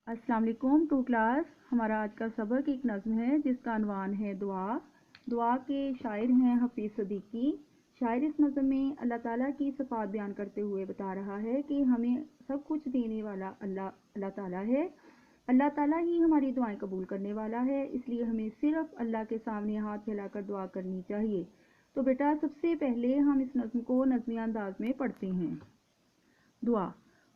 السلام علیکم to class. ہمارا آج کا سبق ایک نظم ہے جس کا عنوان ہے دعا. دعا کے شاعر ہیں حفیظ صدیقی. شاعر اس نظم میں اللہ تعالیٰ کی صفات بیان کرتے ہوئے بتا رہا ہے کہ ہمیں سب کچھ دینے والا اللہ تعالیٰ ہے. اللہ تعالیٰ ہی ہماری دعائیں قبول کرنے والا ہے، اس لیے ہمیں صرف اللہ کے سامنے ہاتھ پھیلا کر دعا کرنی چاہیے. تو بیٹا سب سے پہلے ہم اس نظم کو نظمی انداز میں پڑھتے ہیں. دعا.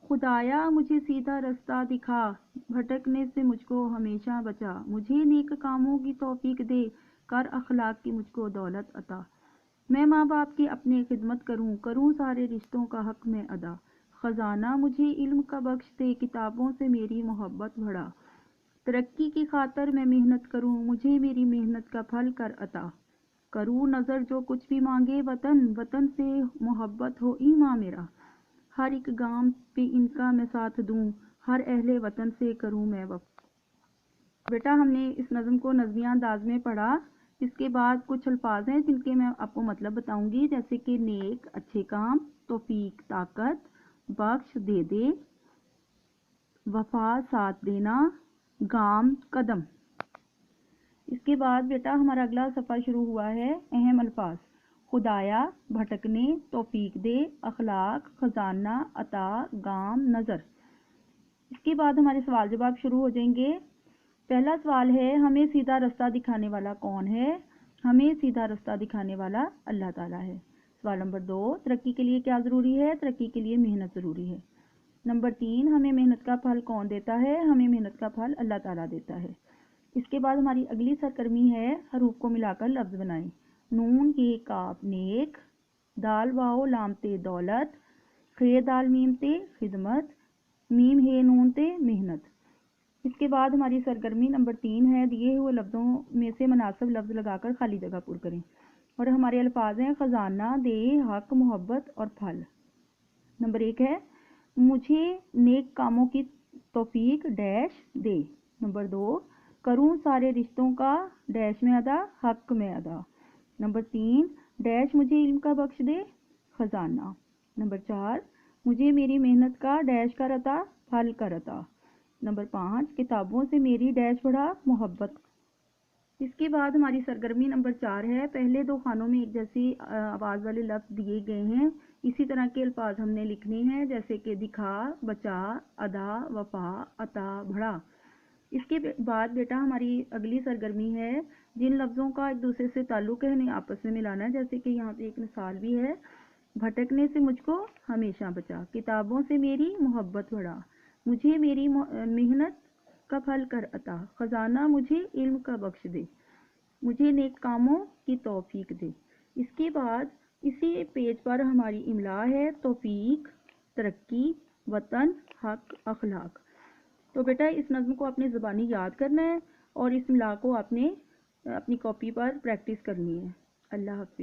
خدایا مجھے سیدھا رستہ دکھا، بھٹکنے سے مجھ کو ہمیشہ بچا، مجھے نیک کاموں کی توفیق دے، کر اخلاق کی مجھ کو دولت عطا. میں ماں باپ کی اپنے خدمت کروں سارے رشتوں کا حق میں ادا. خزانہ مجھے علم کا بخش دے، کتابوں سے میری محبت بڑھا. ترقی کی خاطر میں محنت کروں، مجھے میری محنت کا پھل کر عطا. کروں نظر جو کچھ بھی مانگے وطن سے محبت ہو ایماں میرا. ہر ایک گام پہ ان کا میں ساتھ دوں، ہر اہل وطن سے کروں میں وفا. بیٹا ہم نے اس نظم کو نظمیہ انداز میں پڑھا. اس کے بعد کچھ الفاظ ہیں جن کے میں آپ کو مطلب بتاؤں گی، جیسے کہ نیک اچھے کام، توفیق طاقت، بخش دے دے، وفا ساتھ دینا، گام قدم. اس کے بعد بیٹا ہمارا اگلا صفحہ شروع ہوا ہے. اہم الفاظ: خدایا، بھٹکنے، توفیق دے، اخلاق، خزانہ، عطا، گام، نظر. اس کے بعد ہمارے سوال جواب شروع ہو جائیں گے. پہلا سوال ہے، ہمیں سیدھا رستہ دکھانے والا کون ہے؟ ہمیں سیدھا رستہ دکھانے والا اللہ تعالیٰ ہے. سوال نمبر 2، ترقی کے لیے کیا ضروری ہے؟ ترقی کے لیے محنت ضروری ہے. نمبر 3، ہمیں محنت کا پھل کون دیتا ہے؟ ہمیں محنت کا پھل اللہ تعالیٰ دیتا ہے. اس کے بعد ہماری اگلی سرگرمی ہے، حروف کو ملا کر لفظ بنائیں. نون یہ کاف نیک، دال واو لام تے دولت، خے دال میم تے خدمت، میم ہے نون تے محنت. اس کے بعد ہماری سرگرمی نمبر 3 ہے، دیے ہوئے لفظوں میں سے مناسب لفظ لگا کر خالی جگہ پر کریں. اور ہمارے الفاظ ہیں خزانہ، دے، حق، محبت اور پھل. نمبر 1 ہے، مجھے نیک کاموں کی توفیق ڈیش دے. نمبر 2، کروں سارے رشتوں کا ڈیش میں ادا، حق میں ادا. نمبر 3، ڈیش مجھے علم کا بخش دے، خزانہ. نمبر 4، مجھے میری محنت کا ڈیش کا عطا، پھل کا عطا. نمبر 5، کتابوں سے میری ڈیش بڑھا، محبت. اس کے بعد ہماری سرگرمی نمبر 4 ہے، پہلے 2 خانوں میں ایک جیسی آواز والے لفظ دیے گئے ہیں، اسی طرح کے الفاظ ہم نے لکھنے ہیں، جیسے کہ دکھا، بچا، ادا، وفا، عطا، بڑھا. اس کے بعد بیٹا ہماری اگلی سرگرمی ہے، جن لفظوں کا ایک دوسرے سے تعلق ہے انہیں آپس میں ملانا ہے. جیسے کہ یہاں پہ ایک مثال بھی ہے، بھٹکنے سے مجھ کو ہمیشہ بچا، کتابوں سے میری محبت بڑھا، مجھے میری محنت کا پھل کر عطا، خزانہ مجھے علم کا بخش دے، مجھے نیک کاموں کی توفیق دے. اس کے بعد اسی پیج پر ہماری املا ہے، توفیق، ترقی، وطن، حق، اخلاق. تو بیٹا اس نظم کو اپنے زبانی یاد کرنا ہے اور اس املا کو آپ نے اپنی کاپی پر پریکٹس کرنی ہے. اللہ حافظ.